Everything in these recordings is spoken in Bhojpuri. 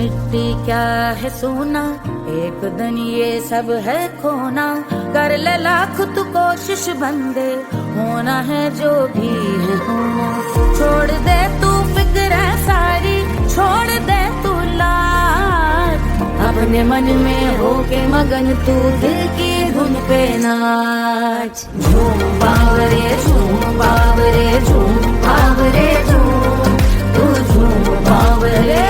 मिट्टी क्या है सोना, एक दिन ये सब है खोना। कर ले लाख तू कोशिश बंदे, होना है जो भी है होना। छोड़ दे तू फिक्र है सारी, छोड़ दे तू लाज, अपने मन में होके मगन तू दिल की धुन पे नाच। झूम बावरे झूम बावरे झूम बावरे झूम, तू झूम बावरे।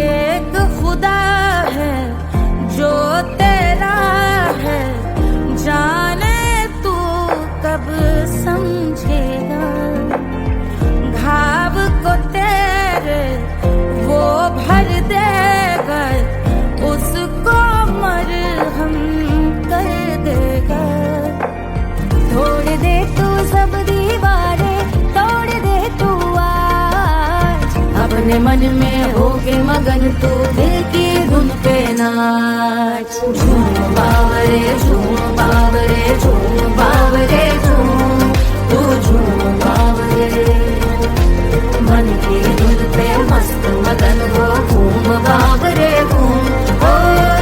एक खुदा है जो तेरा है, जाने तू कब समझेगा। घाव को तेरे वो भर देगा, उसको मरहम कर देगा। तोड़ दे तू सब दीवारें, तोड़ दे तू आज, अपने मन में होके मगन तू दिल की धुन पे नाच। झूम बावरे झूम बावरे झूम बावरे झूम, तू झूम बावरे। मन की धुन पे मस्त मगन हो, घूम बावरे घूम, ओ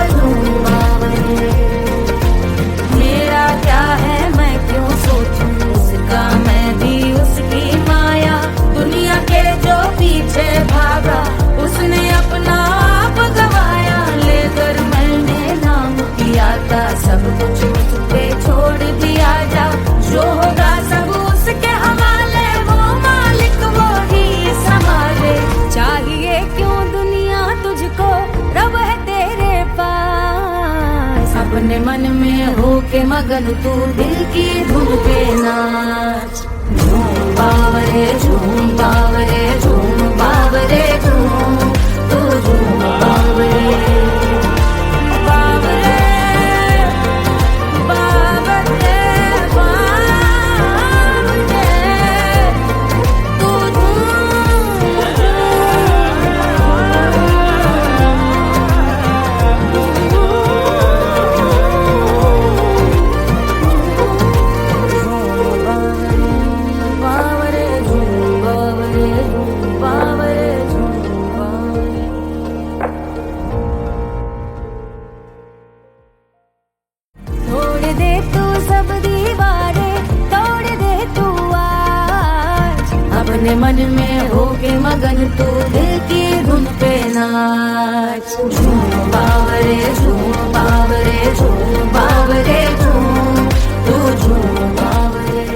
झूम बावरे। मेरा क्या है मैं क्यों सोचूं, उसका मैं भी उसकी माया। दुनिया के जो पीछे भागा, उसने अपना आप गवाया। लेकर मैंने नाम किया था, सब कुछ मुझ पे छोड़ दिया जा। जो होगा सब उसके हवाले, वो मालिक वो ही संभाले। चाहिए क्यों दुनिया तुझको, रब है तेरे पास। अपने मन में होके मगन तू दिल की धुन पे नाच। झूम बावरे झूम बावरे झूम बावरे झूम, तू झूम बावरे। बावरे बावरे बावरे, तू अपने मन में होके मगन तू दिल की धुन पे नाच। झूम बावरे झूम बावरे झूम बावरे झूम, तू झूम बावरे।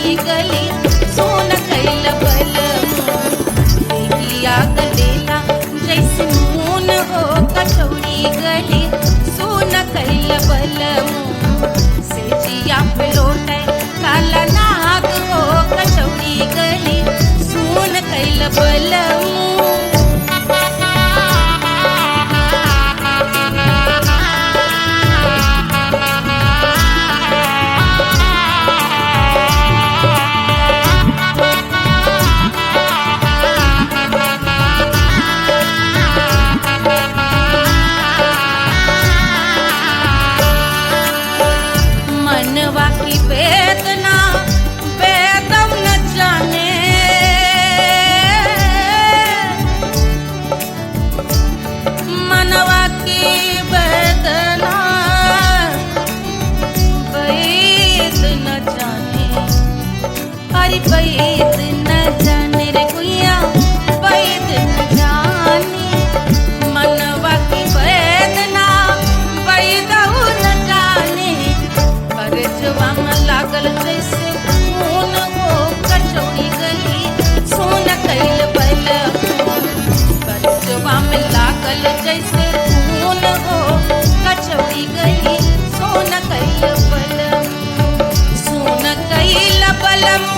कचौड़ी गली सोन कैल बलमू देगिया गलेला जैसे नून हो कचौड़ी गली सोन कैल बलमू से जिया पे लौटे काला नाग हो कचौड़ी गली सोन कैल बलमू बैद न जाने रे गुइया बैद न जाने मनवा की वेदना बैद न जाने करजवा में लागल जैसे खून हो कचौड़ी गली सोन कैल बलमू करजवा में लागल जैसे खून हो कचौड़ी गली सोन कैल बलमू सोन कैल बलमू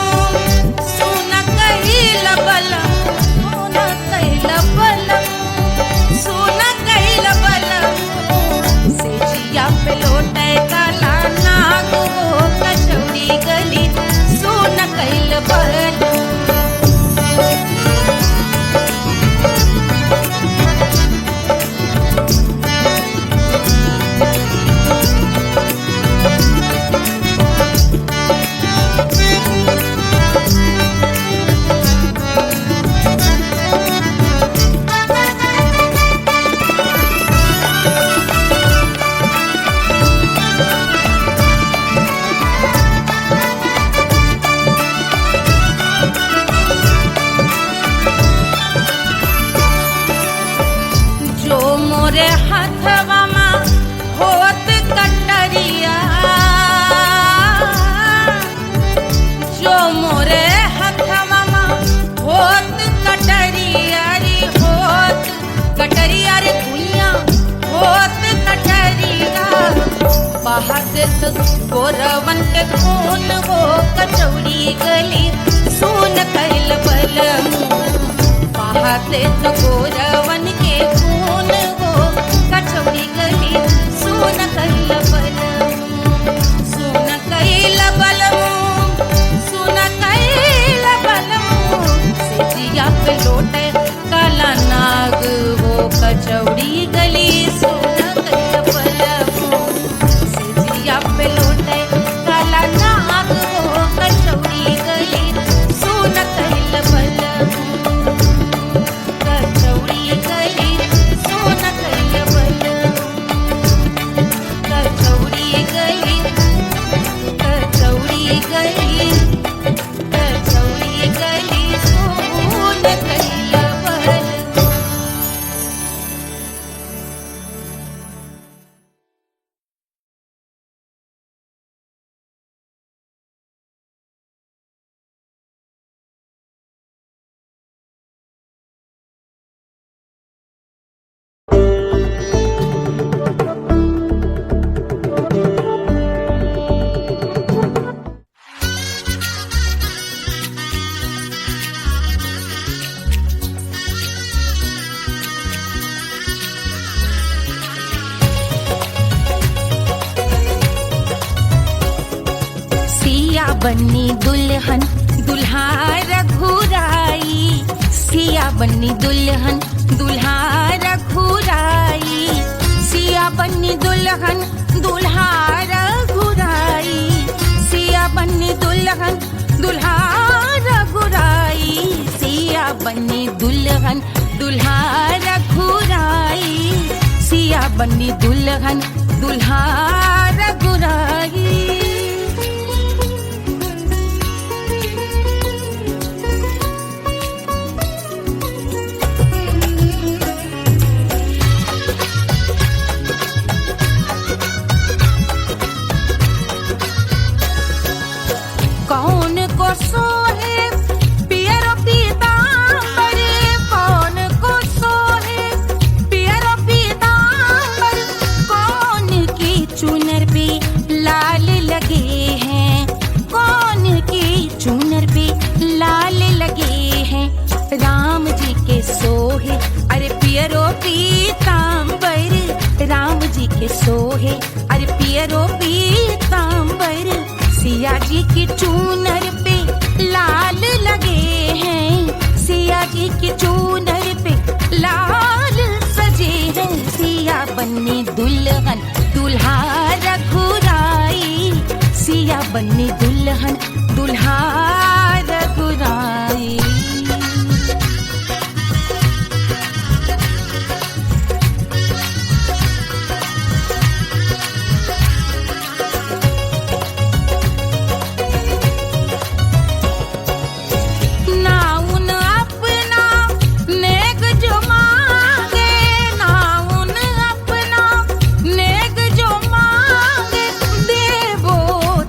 मोरे हाथवा में होत कटरिया जो मोरे हाथवा में होत कटरिया रे होत कटरिया रे भुइया होत कटरिया बाहर से गोरवन के खून हो कचौड़ी गली सोन कैल बलमू बाहर से गोरवन के खून कचौड़ी गली सोन कैल बलमू सोन कैल बलमू सोन कैल बलमू से जिया पे लौटे काला नाग हो कचौड़ी गली सोन कैल बलमू से जिया पे लौटे काला नाग हो कचौड़ी गली सोन कैल बलमू कचौड़ी गली सोन कैल बन्नी दुल्हन दुल्हा रघुराई सिया बन्नी दुल्हन दुल्हा रघुराई सिया बन्नी दुल्हन दुल्हा रघुराई सिया बन्नी दुल्हन दुल्हा रघुराई सिया बन्नी दुल्हन दुल्हा रघुराई सिया बन्नी दुल्हन दुल्हा रघुराई कौन को सोहे अरे पियरो पीतांबर, सिया जी की चूनर पे लाल लगे हैं, सिया जी की चूनर पे लाल सजे हैं। सिया बन्नी दुल्हन दुल्हा रघुराई, सिया बन्नी दुल्हन दुल्हा रघुराई।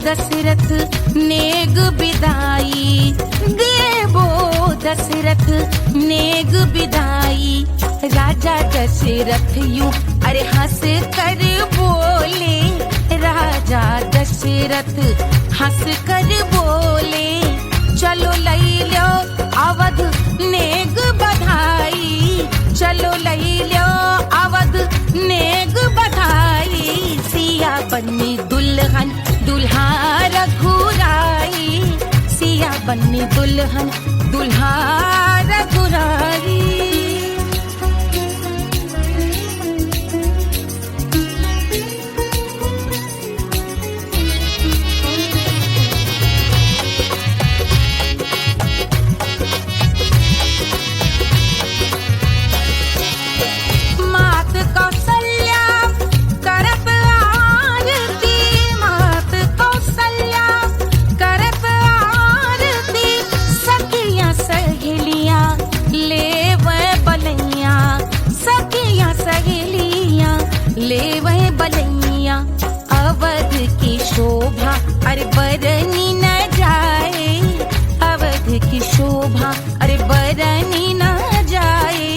दशरथ नेग विदाई, देवो दशरथ नेग विदाई। राजा दशरथ यूं अरे हंस कर बोले, राजा दशरथ हंस कर बोले, चलो लई लो अवध नेग बधाई, चलो लई लो अवध नेग बधाई। सिया बन्नी दुल्हन दुल्हा रघुराई, सिया बन्नी दुल्हन दुल्हा रघुराई। ले वह बलैया अवध की शोभा अरे बरनी न जाए, अवध की शोभा अरे बरनी न जाए।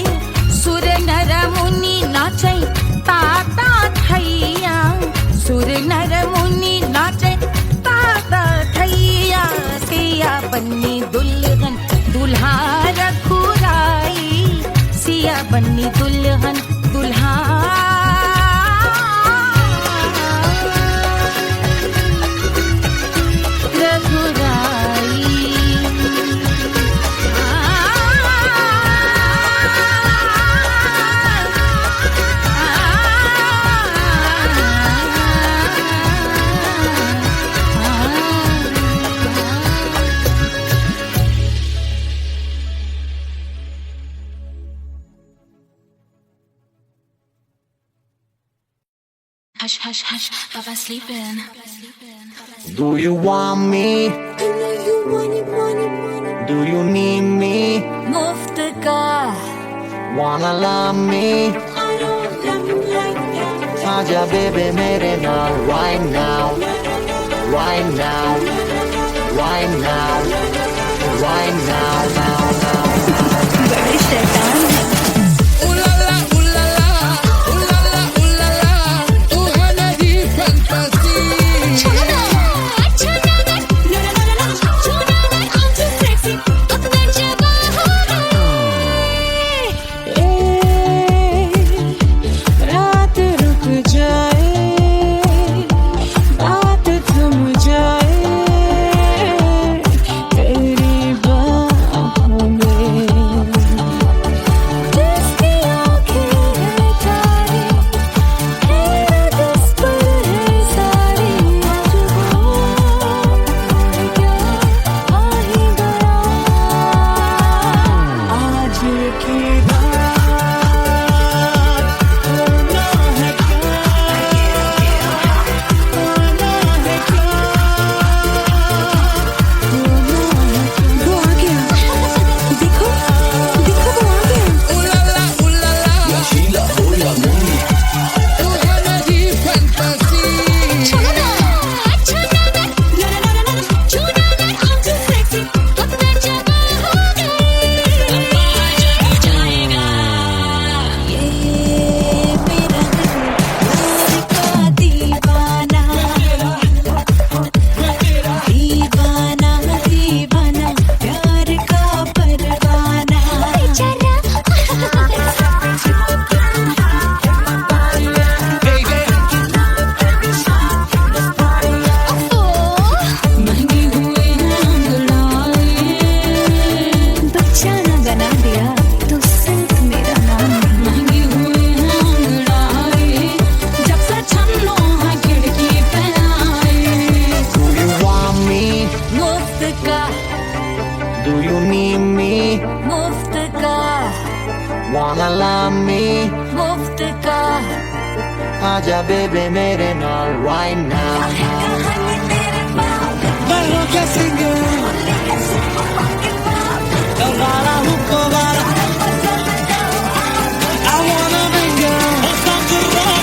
सुर नर मुनि नाचे ताता थैया, सुर नर मुनि नाचे ताता थैया। सिया बन्नी दुल्हन दुल्हा रघुराई, सिया बन्नी दुल्हन दुल्हा Hush, hush, hush, Baba sleeping. Do you want me? I know you want it. Do you need me? Mufta ka. Wanna love me? I don't love you like that. Aja baby mere naal right now, right now, right now, right now, now, now. बड़े शैतान है। आजा बेबे मेरे नाल right now मैं हूँ क्या सिंगर वाला हूँ वाला I wanna bring girl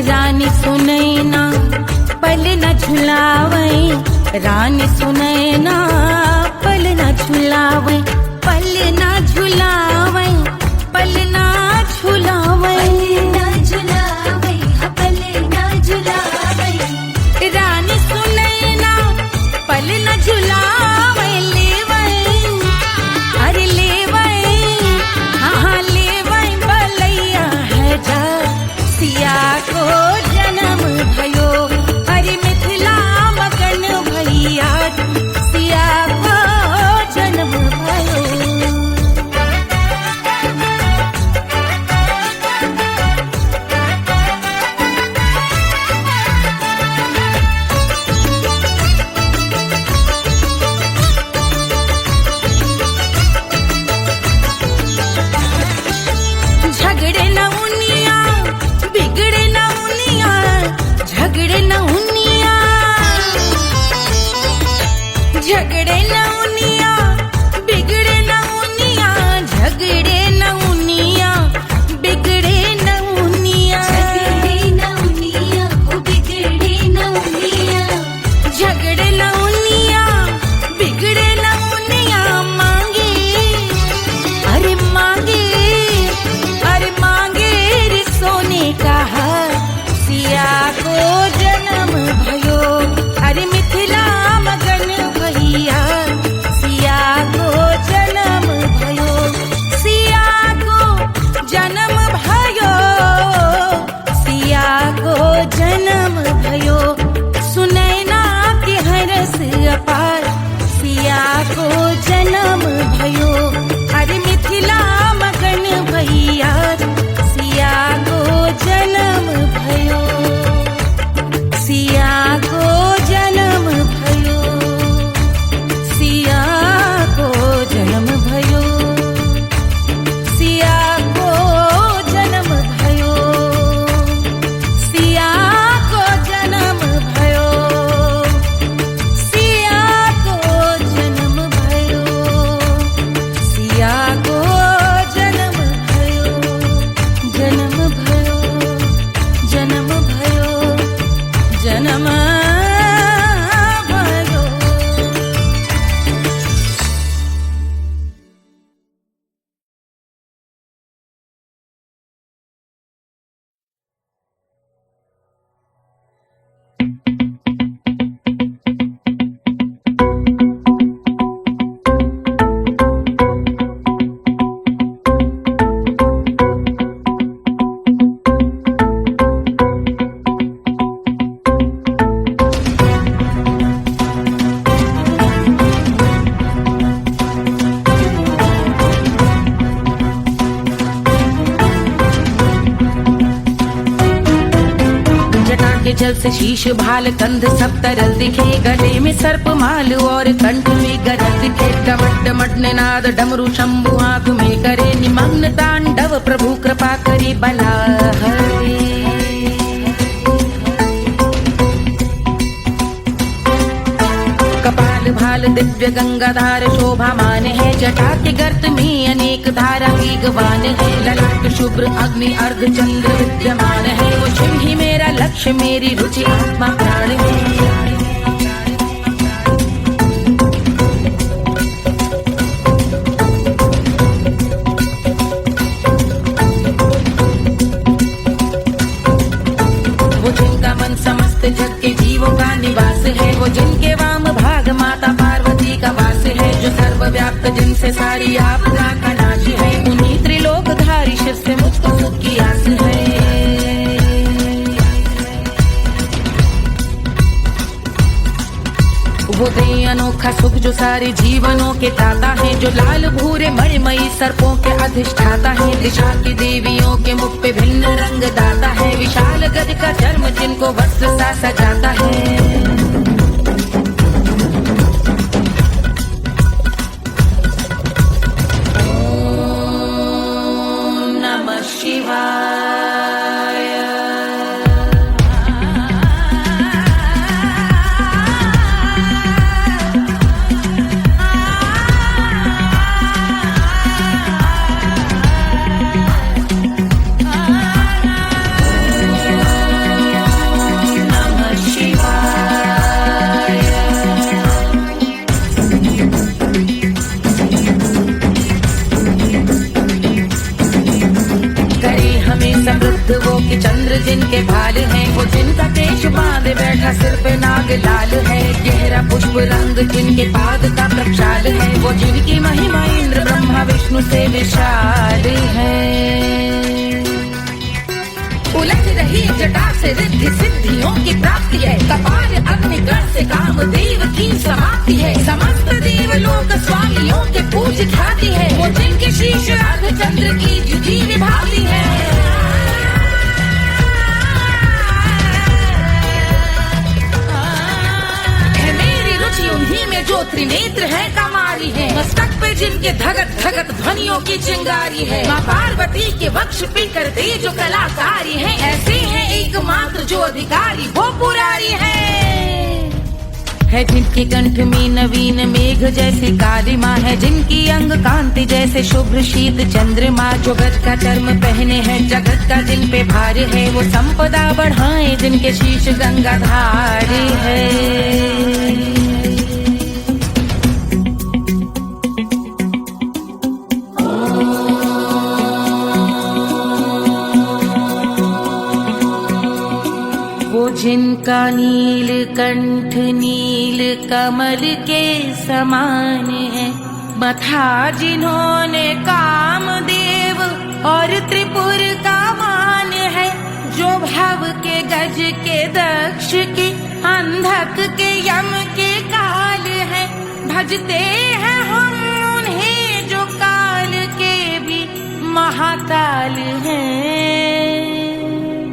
रानी सुनैना पल न झुलावे रानी सुनैना पल न झुलावे पल न झुलावे पल न झुलावे पल न झुलावे रानी सुनैना पल न झुलावे लेवे अरे लेवे हाँ लेवे बलैया है जा सिया को जन्म भयो हरि मिथिला मगन भैया सिया को जन्म भयो जल से शीश भाल कंध सब तरल दिखे, गले में सर्प माल और कंठ में गरल दिखे। डमट डमट निनाद डमरू शंभु आंख में करे निमग्न तांडव, प्रभु कृपा करे बला हरे। कपाल भाल दिव्य गंगाधार शोभामान है, जटा के गर्त में अनेक धारा वेगवान है। ललाट शुभ्र अग्नि अर्ध चंद्र विद्यमान है, वो शिव ही मेरा लक्ष्य मेरी रुचि आत्मा प्राण है। वो जिनका मन समस्त जग के जीवों का निवास है, वो जिनके वाम भाग माता पार्वती का वास है। जो सर्वव्याप्त जिनसे सारी आपदा का नाश है, उन्हीं त्रिलोकधारी शिव से मुझको सुख की आस है। वो दे अनोखा सुख जो सारे जीवनों के दाता है, जो लाल भूरे मणिमयी सर्पों के अधिष्ठाता है। दिशा की देवियों के मुख पे भिन्न रंग दाता है, विशाल गज का चर्म जिनको वस्त्र सा सजाता है। वो कि चंद्र जिनके भाल हैं, वो जिनका केश बांधे बैठा सिर पे नाग लाल है। गहरा पुष्प रंग जिनके पाद का प्रक्षाल है, वो जिनकी महिमा इंद्र ब्रह्मा विष्णु से विशाल है। उलझ रही जटा से रिद्धि सिद्धियों की प्राप्ति है, कपाल अग्निगण से कामदेव की समाप्ति है। समस्त देवलोक स्वामियों के पूज ख्याति है, वो जिनके शीश अर्ध चंद्र की जुजी निभाती है। उन्हीं में जो त्रिनेत्र है कमारी है, मस्तक पे जिनके धगत धगत ध्वनियों की चिंगारी है। माँ पार्वती के वक्ष पे करते जो कलाकारी है, ऐसे हैं एकमात्र जो अधिकारी वो पुरारी है। जिनके कंठ में नवीन मेघ जैसे कालिमा है, जिनकी अंग कांति जैसे शुभ्र शीत चंद्रमा। जो गज का चर्म पहने हैं जगत का जिन पे भार है, वो संपदा बढ़ाए जिनके शीश गंगाधार है। जिनका नील कंठ नील कमल के समान है, मथा जिन्होंने कामदेव और त्रिपुर का मान है। जो भव के गज के दक्ष के अंधक के यम के काल है, भजते हैं हम उन्हें जो काल के भी महाकाल हैं।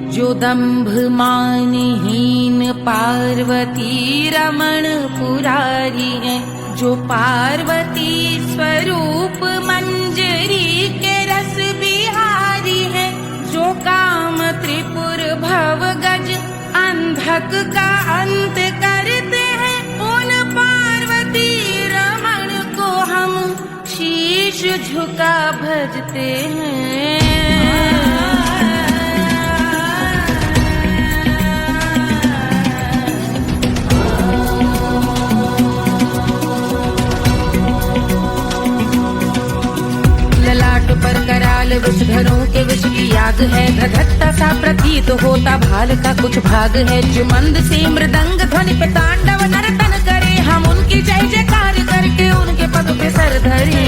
जो दंभ मानहीन पार्वती रमण पुरारी है, जो पार्वती स्वरूप मंजरी के रस बिहारी है। जो काम त्रिपुर भव गज अंधक का अंत करते हैं, उन पार्वती रमण को हम शीश झुका भजते हैं। पर कराल विषधरों के विष की याग है, धधकता सा प्रतीत होता भाल का कुछ भाग है। जो मंद से मृदंग ध्वनि पे तांडव नर्तन करे, हम उनकी जय जयकार करके उनके पद पे सर धरे।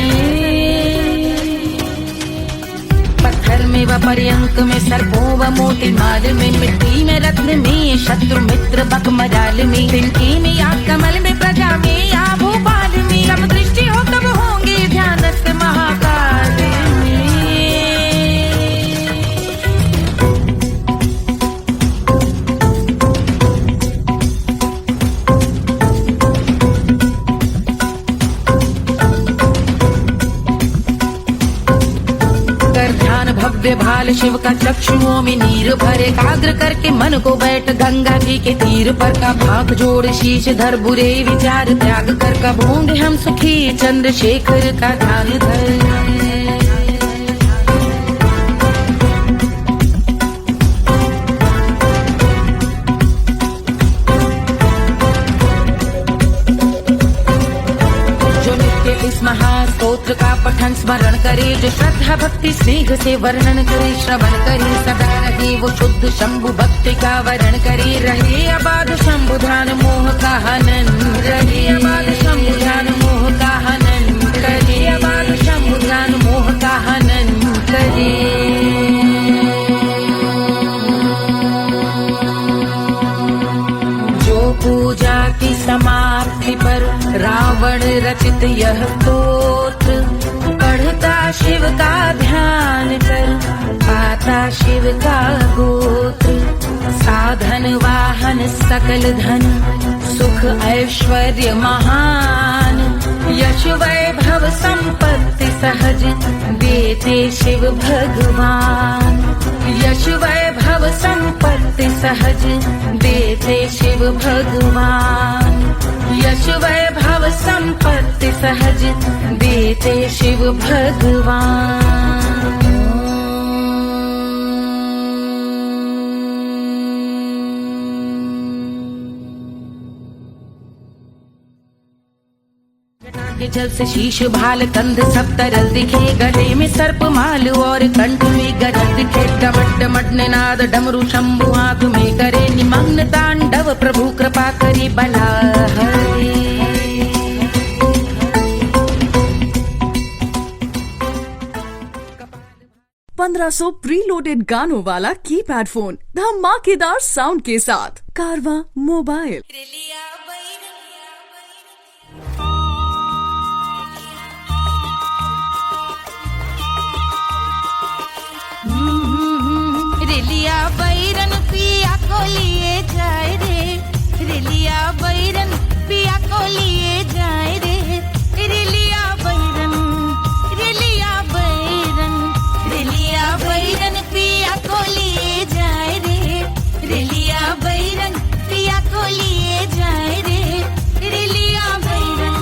पत्थर में व पर्यंक में सर्पों व मोती माल में, मिट्टी में रत्न में शत्रु मित्र बक मजाल में, तिनके में या कमल में प्रजा में या भोपाल में। सब दृष्टि हो तब होंगे ध्यानस्थ महाकाल में। भव्य भाल शिव का चक्षुओं में नीर भरे, एकाग्र करके मन को बैठ गंगा जी के तीर पर का भाग जोड़ शीश धर बुरे विचार त्याग कर कब होंगे हम सुखी चंद्रशेखर का ध्यान धर। इस महास्तोत्र का पठन स्मरण करे, जो श्रद्धा भक्ति स्नेह से वर्णन करे, श्रवण करे सदा रहे वो शुद्ध शंभु भक्ति का वरण करे, रहे अबाध शंभु ध्यान मोह का हनन, रहे अबाध शंभु ध्यान मोह का हनन करे, अबाध शंभु ध्यान मोह का हनन करे। पूजा की समाप्ति पर रावण रचित यह स्तोत्र, पढ़ता शिव का ध्यान कर पाता शिव का गोत्र, साधन वाहन सकल धन सुख ऐश्वर्य महान, यश वैभव संपत्ति सहज देते शिव भगवान, यश वैभव संपत्ति सहज देते शिव भगवान, यश वैभव संपत्ति सहज देते शिव भगवान। के जल से शीश भाल कंध सब तरल दिखे, गले में सर्प माल और कंठ में गजल दिखे, डमट डमट निनाद डमरू शंभु हाथ में करे, निमग्न तांडव प्रभु कृपा करे बला हरे। 1500 प्रीलोडेड गानों वाला कीपैड फोन धमाकेदार साउंड के साथ कारवा मोबाइल। रेलिया बैरन पिया को लिए जाए रे, रेलिया बैरन पिया को लिए जाए रे, रेलिया बैरन, रेलिया बैरन, रेलिया बैरन पिया को लिए जाए रे, रेलिया बैरन पिया को लिए जाए रे, रेलिया बैरन,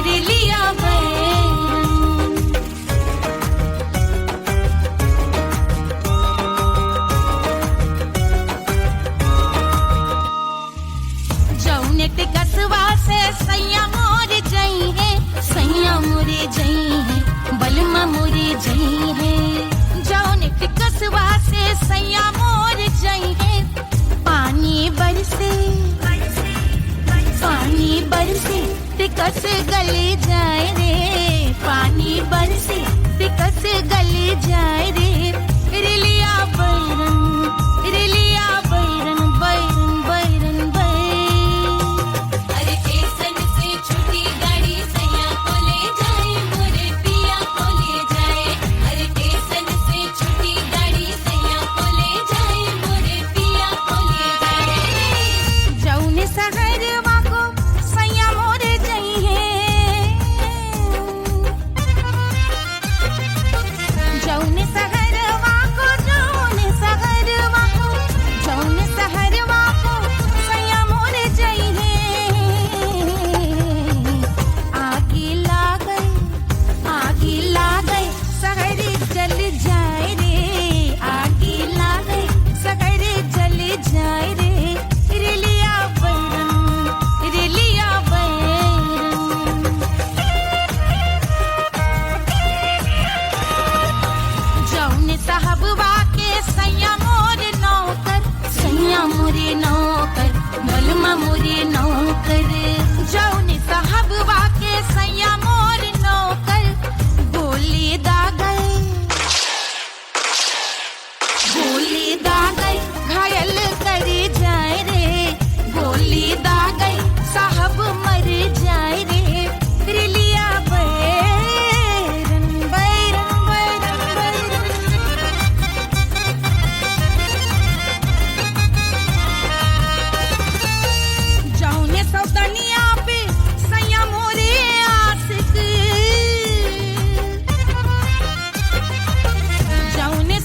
रेलिया बैरन। कसवा से सैया मोरे जई है, सैया मोरे जई है, बलमा मोरे जई है, जौन कसवा से सैया मोरे जई है, पानी बरसे, पानी बरसे तिकस गले जाए रे, पानी बरसे तिकस गले जाए रे, रेलिया बैरन, रेलिया बैरन, बैरन बैरन बैरन। जौने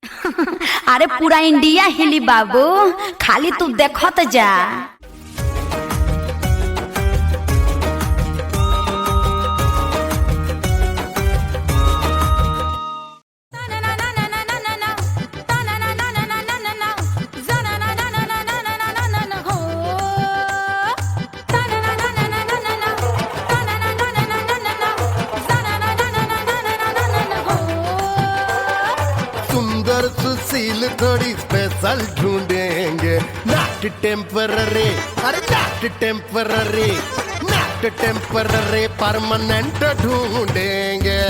अरे पूरा इंडिया हिली बाबू, खाली तू देखत जा। सुंदर सुशील थोड़ी स्पेशल ढूंढेंगे, नॉट टेम्पररी, अरे not temporary, not temporary, permanent ढूंढेंगे।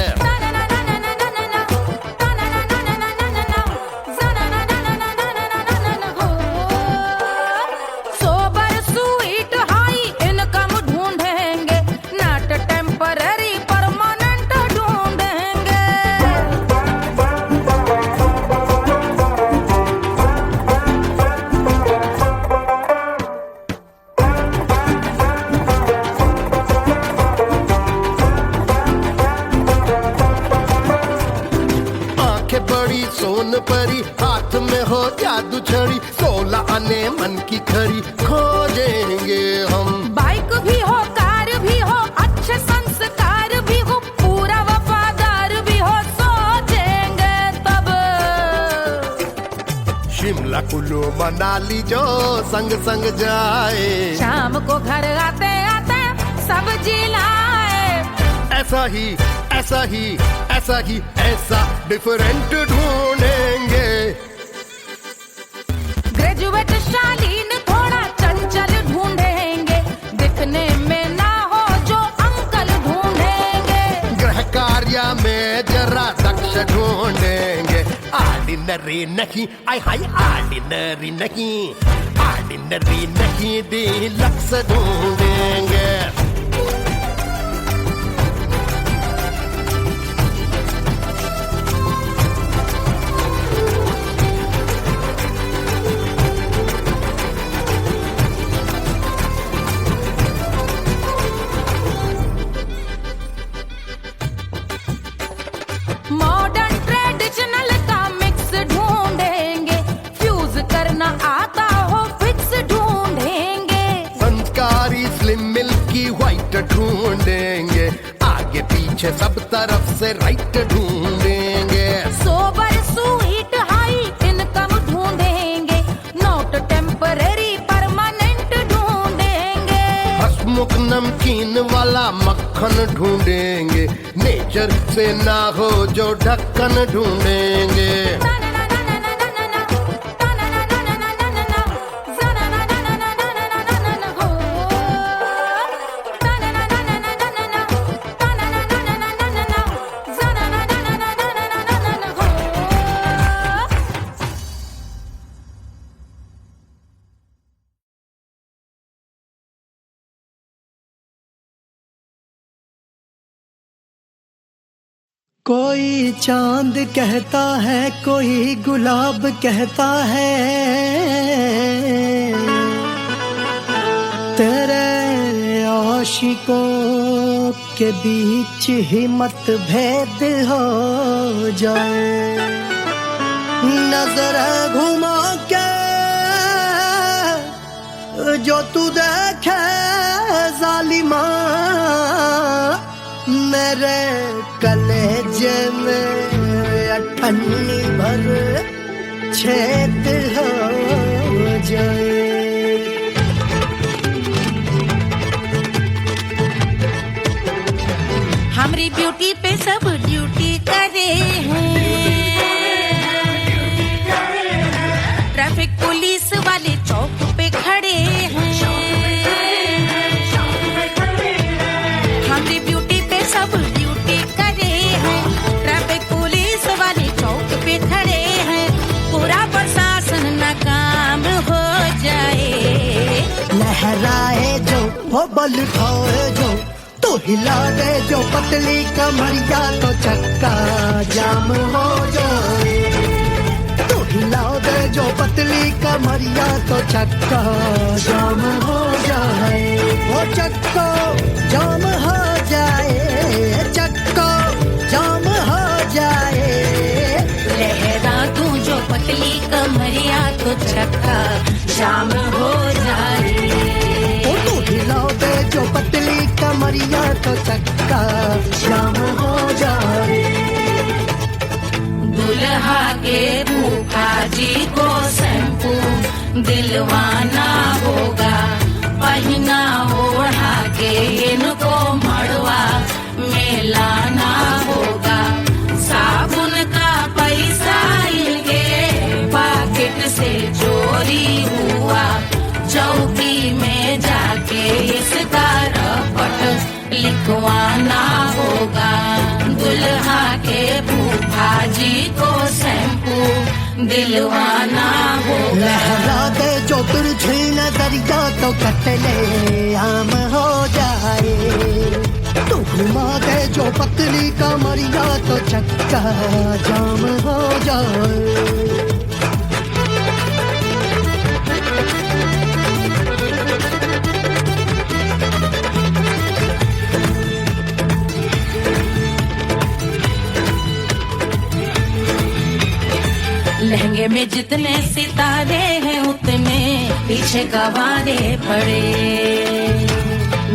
सोबर स्वीट हाई इनकम ढूंढेंगे, नॉट टेम्पररी परमानेंट ढूंढेंगे। आंखें बड़ी सोन परी, हाथ में हो जादू छड़ी, 16 आने मन की खरी खोजेंगे हम। बाइक भी हो, कार भी हो, अच्छे संस्कार भी हो, पूरा वफादार भी हो, सोचेंगे तब। शिमला कुल्लू मनाली जो संग संग जाए, शाम को घर आते आते सब्जी लाए। ऐसा ही ऐसा ही ऐसा ही ऐसा डिफरेंट ढूंढेंगे। ग्रेजुएट शालीन थोड़ा चंचल ढूंढेंगे, दिखने में ना हो जो अंकल ढूंढेंगे। गृह कार्य में जरा दक्ष ढूंढेंगे, ऑर्डिनरी नहीं, आई हाय ऑर्डिनरी नहीं, ऑर्डिनरी नहीं, डीलक्स ढूंढेंगे। मॉडर्न ट्रेडिशनल का मिक्स ढूंढेंगे, फ्यूज करना आता हो फिक्स ढूंढेंगे। संस्कारी स्लिम मिल्की व्हाइट ढूंढेंगे, आगे पीछे सब तरफ से राइट ढूंढेंगे। सोबर स्वीट हाई इनकम ढूंढेंगे, नॉट टेम्पररी परमानेंट ढूंढेंगे। हंसमुख नमकीन वाला मक्खन ढूंढेंगे, नेचर से ना हो जो ढक्कन ढूंढेंगे। कोई चांद कहता है, कोई गुलाब कहता है, तेरे आशिकों के बीच ही मतभेद हो जाए। नजर घुमा के जो तू देखे जालिमा, मेरे कलेजे में अठन्नी भर छेद हो जाए। हमारी ब्यूटी पे सब ड्यूटी करे हैं, ट्रैफिक पुलिस वाले चौक पे खड़े हैं। हमारी ब्यूटी पे सब ड्यूटी करे हैं, ट्रैफिक पुलिस वाले चौक पे खड़े हैं। पूरा प्रशासन नाकाम हो जाए। लहराए जो वो बल खाए जो, तो हिला दे जो पतली कमरिया, तो चक्का जाम हो जाए। तो हिला दे जो पतली कमरिया, तो चक्का जाम हो जाए। वो चक्का जाम हो जाए, चक्का जाम हो जाए। लहरा तू जो चक्का जाम हो जाए। ओ तू हिला दे जो पतली कमरिया तो चक्का जाम हो जाए। दुल्हा के फूफा जी को शैम्पू दिलवाना होगा, पहना ओढ़ा के इनको मड़वा में लाना होगा। साबुन का पैसा इनके पॉकेट से चोरी हुआ, चौकी में जाके इसका रपट लिखवाना होगा। दुल्हा के फूफा जी को शैम्पू दिलवाना होगा। लहरा दे जो तिरछी नजरिया तो कतले आम हो जाए। तू घुमा दे जो पतली कमरिया तो चक्का जाम हो जाए। लहंगे में जितने सितारे हैं उतने पीछे गवारे पड़े।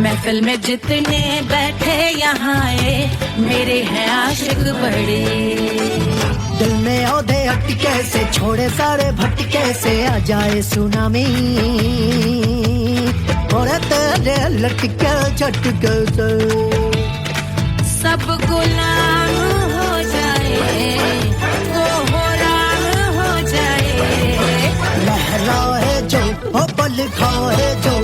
महफिल में जितने बैठे यहाँ आए मेरे हैं आशिक बड़े। दिल में औधे अटके से छोड़े सारे भटके से आ जाए सुनामी, और तेरे लटके झटके से सब गुलाम हो जाए, वो हो राम हो जाए। लहराए जो ओ पल खाए जो,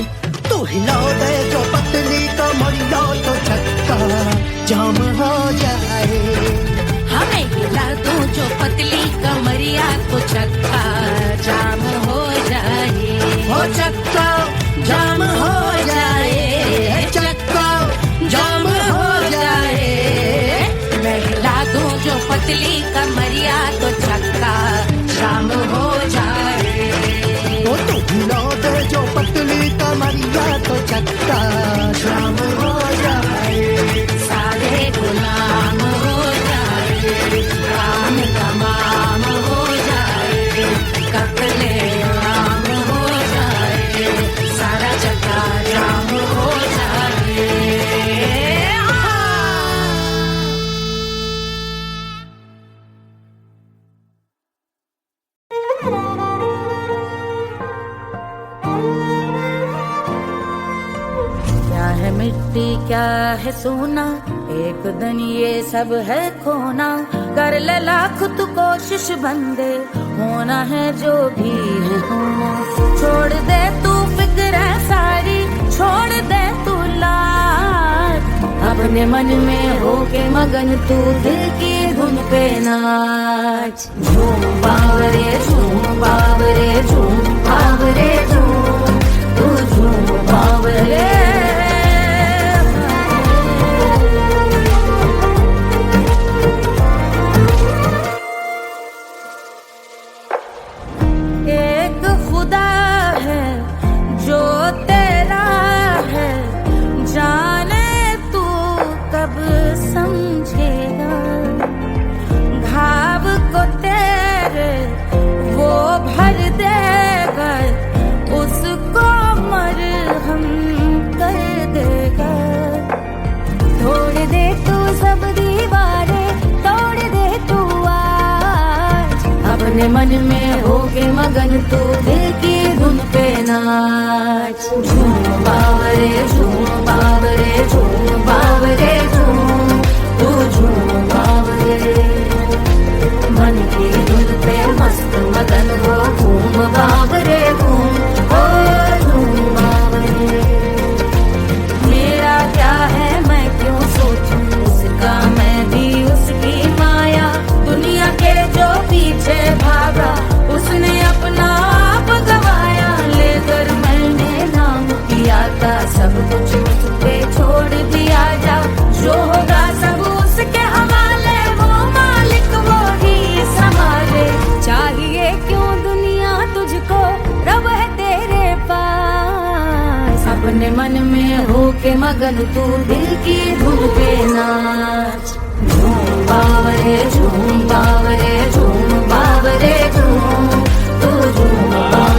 तू हिला दे जो पतली कमरिया तो चक्का जाम हो जाए। हमें हिला दो जो पतली कमरिया तो चक्का जाम हो जाए। हो चक्का जाम हो जाए, चक्का जाम हो जाए। मैं हिला दूं जो पतली कमरिया तो चक्का जाम हो जाए। ओ तू हिला दे जो पतली कमरिया तो चक्का जाम हो जाए। सारे गुलाम हो जाए, काम तमाम हो जाए, कपले आम हो जाए, सारा चक्का जाम हो जाए। क्या है मिट्टी क्या है सोना, एक दिन ये सब है खोना। कर ले लाख तू कोशिश बंदे, होना है जो भी है होना। छोड़ दे तू फिक्र सारी, छोड़ दे तू लाज, अपने मन में होके मगन तू दिल की धुन पे नाच। झूम बावरे झूम बावरे झूम बावरे झूम, तू झूम बावरे। एक खुदा है जो तेरा है, जाने तू कब समझेगा। घाव को तेरे वो भर देगा, उसको मरहम कर देगा। तोड़ दे तू सब दीवारें, तोड़ दे तू आज, अपने मन में होके मगन तू दिल की धुन पे नाच। झूम बावरे झूम बावरे झूम बावरे झूम, तू झूम बावरे। मन की धुन पे मस्त मगन हो, घूम बावरे घूम, ओ झूम बावरे। मेरा क्या है मैं क्यों सोचूं उसका, मैं भी उसकी माया। दुनिया के जो पीछे भागा उसने अपना आप गवाया। लेकर मैंने नाम किया था सब कुछ उस पे छोड़ दिया जा। जो होगा सब उसके हवाले, वो मालिक वो ही संभाले। चाहिए क्यों दुनिया तुझको, रब है तेरे पास। अपने मन में होके मगन तू दिल की धुन पे नाच। झूम बावरे झूम बावरे झूम बावरे झूम, तू झूम बावरे।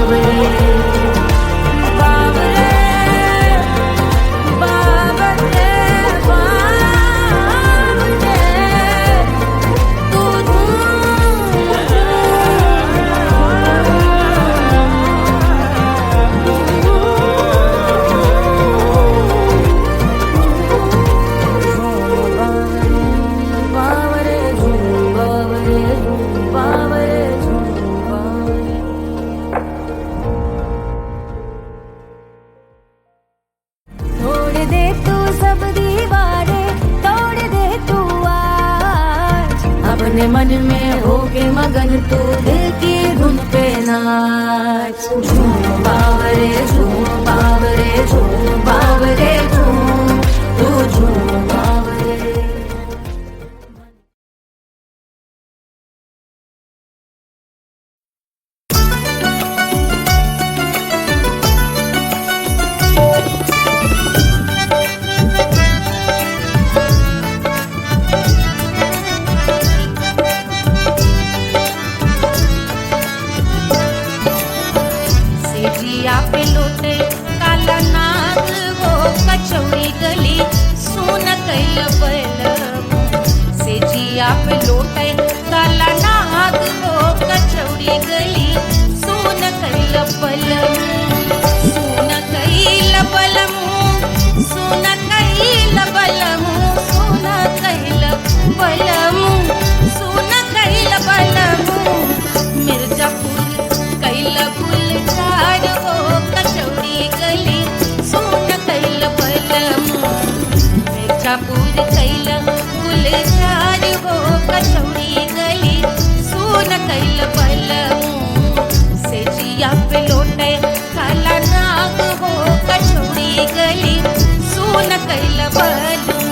अपने मन में होके मगन तू दिल की धुन पे नाच। झूम बावरे झूम बावरे झूम बावरे झूम तू झूम बावरे। सेजिया पे लोटे काला नाग हो कचौड़ी गली सोन कैल बलमु। सेजिया पे लोटे काला नाग हो कचौड़ी गली सोन कैल बलमु। सोन कैल बलमु सोन कैल बलमु सोन कैल बलमु सोन कैल बलमु। मिर्जापुर कैल गुलजार हो कचौड़ी गली सोन कैल बलमु। मिर्जापुर कैल गुलजार हो कचौड़ी गली सोन कैल बलमु। सेजिया पे लोटे काला नाग हो कचौड़ी गली सोन कैल बलमु।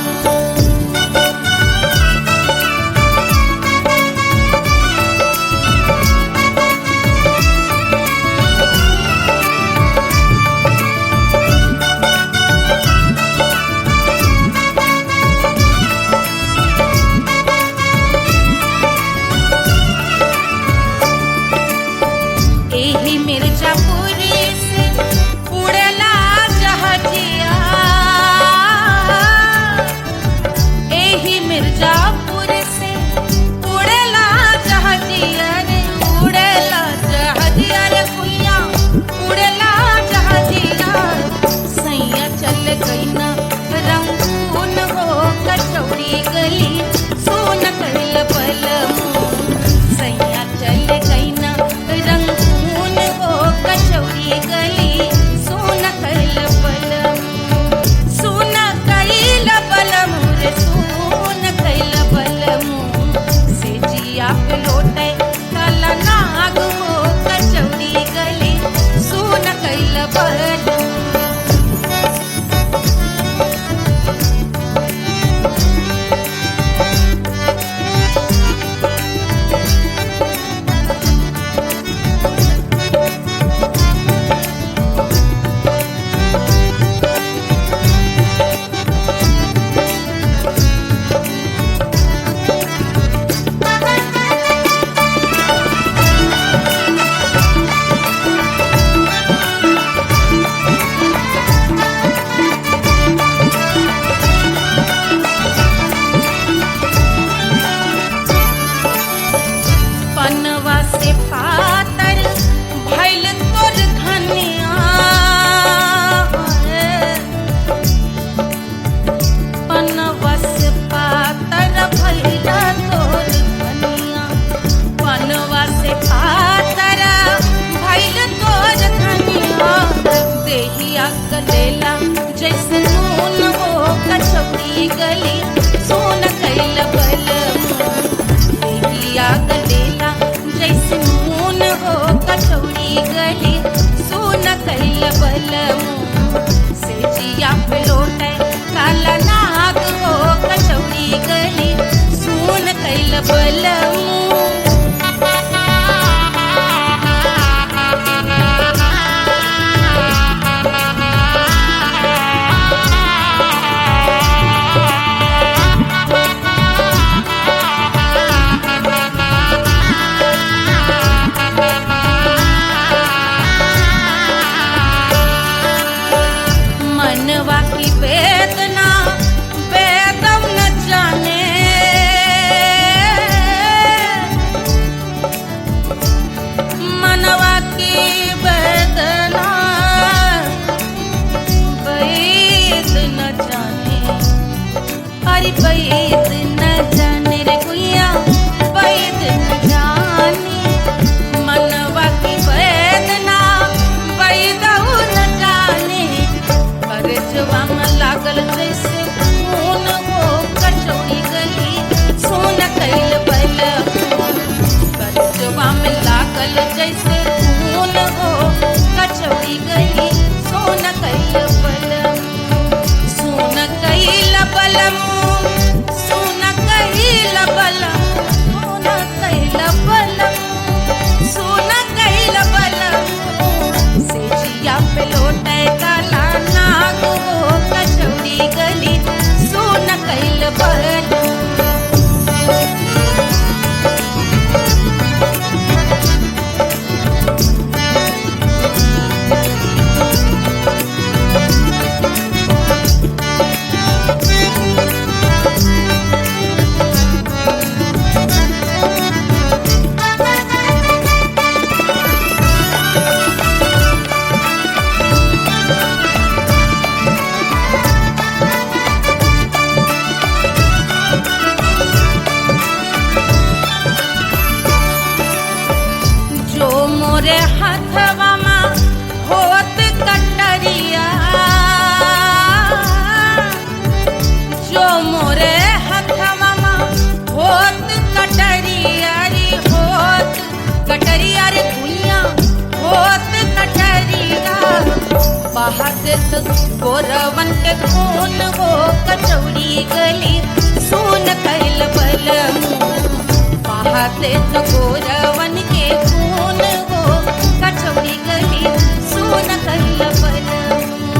एही मिर्जापुर से उड़ला जहाजिया। एही मिर्जापुर से उड़ला जहाजिया रे उड़ला जहाजिया रे भैया उड़ला जहाजिया। सैया चल गई ना रंगून हो कचौड़ी गली सोन कैल बलमु। सैया चल गई ना रंगून हो कचौड़ी गली सोन कैल बलमु। सोन कैल बलमु रे सोन कैल बलमु। सेजिया पे लोटे काला नाग हो कचौड़ी गली सोन कैल बलमु। पनवा से पातर भइल तोर धनिया। पनवा से पातर भइल तोर धनिया। पनवा से पातर भइल तोर धनिया। देहिया गलेला जैसे नून हो कचौड़ी गली सोन कैल बलमु। देहिया गलेला जैसे नून हो कचौड़ी गली सोन कैल बलमु। सेजिया पे लोटे काला नाग हो कचौड़ी गली सोन कैल बलमु। मनवा की वेदना वेदम न जाने। बहाते तो गोरवन के खून वो कचौड़ी गली सुन कैल बलमू बहाते तो गोरवन के खून वो कचौड़ी गली सुन कैल बलमू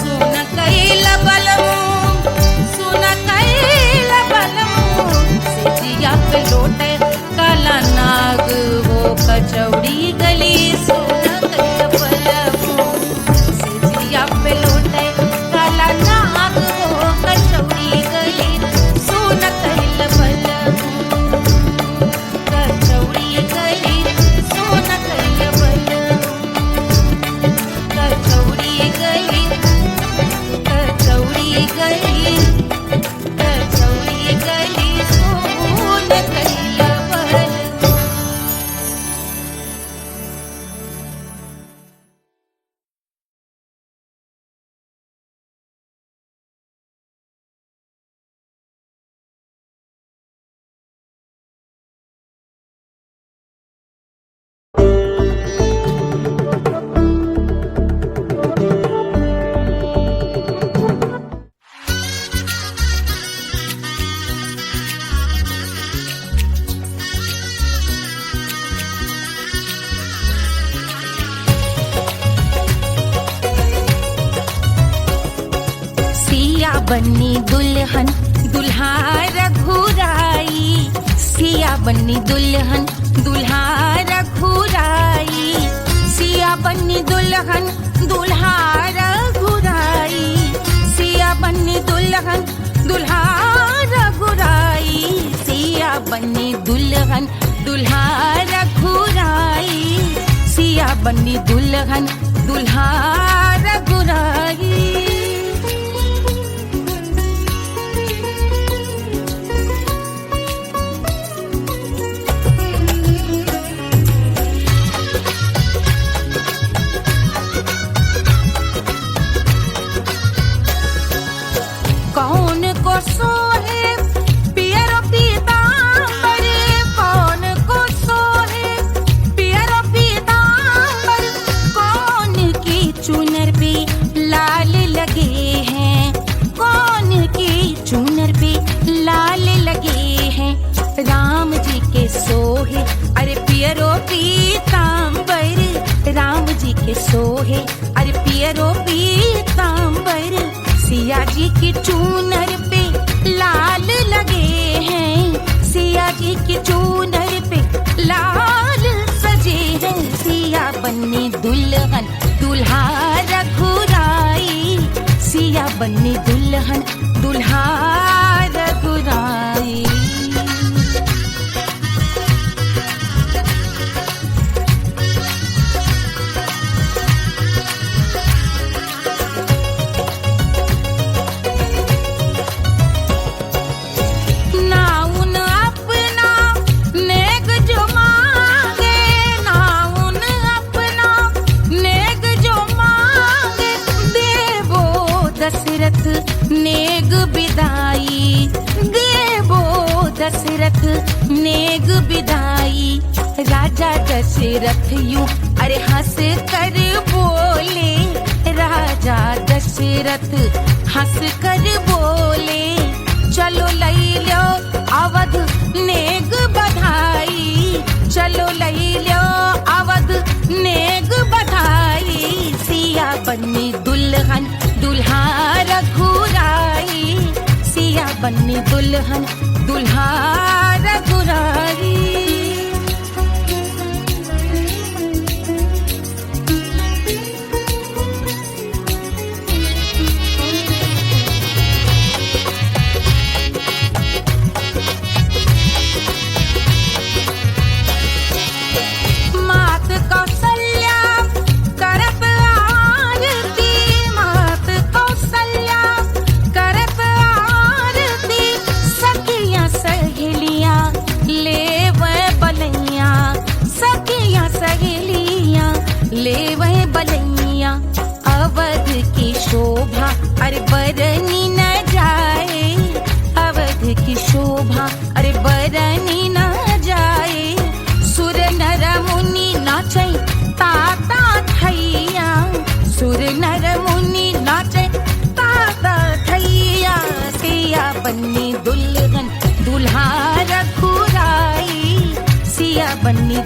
सुन कैल बलमू सुन कैल बलमू सिजिया पे लोटे काला नाग वो कचौड़ी गली सुन कैल बलमू सिजिया पे लोटे काला नाग वो कचौड़ी गली सुन कैल बलमू कचौड़ी गली सुन कैल बलमू कचौड़ी गली कचौड़ी गली कचौड़ी गली सुन कैल बलमू। सिया बन्नी दुल्हन दुल्हा रघुराई सिया बन्नी दुल्हन दुल्हा रघुराई सिया बन्नी दुल्हन दुल्हा रघुराई सिया बन्नी दुल्हन दुल्हा रघुराई सिया बन्नी दुल्हन दुल्हा रघुराई सिया बन्नी दुल्हन दुल्हा रघुराई। कौन को सोहे पियरो पीतांबर कौन को सोहे पियरो पीतांबर कौन की चुनर पे लाल लगे हैं कौन की चुनर पे लाल लगे हैं राम जी के सोहे अरे पियरो पीतांबर राम जी के सोहे अरे पियरो पीतांबर सिया जी की चूनर पे लाल लगे हैं सिया जी की चूनर पे लाल सजे हैं सिया बन्नी दुल्हन दुल्हा रघुराई सिया बन्नी दुल्हन दुल्हा रघुराई। नाउन अपना नेक जो मांगे नाउन अपना नेक जो मांगे देवो दशरथ नेग बिदाई देवो दशरथ नेग बिदाई राजा दशरथ यूं अरे हंस कर बोले राजा दशरथ हंस कर बोले चलो लई लो अवध नेग बधाई चलो लई लो अवध नेग बधाई सिया बन्नी दुल्हन दुल्हा रघुराई सिया बन्नी दुल्हन दुल्हा रघुराई। मात कौशल्या करत आरती मात कौशल्या करत आरती सखियां सहेलियां बन्नी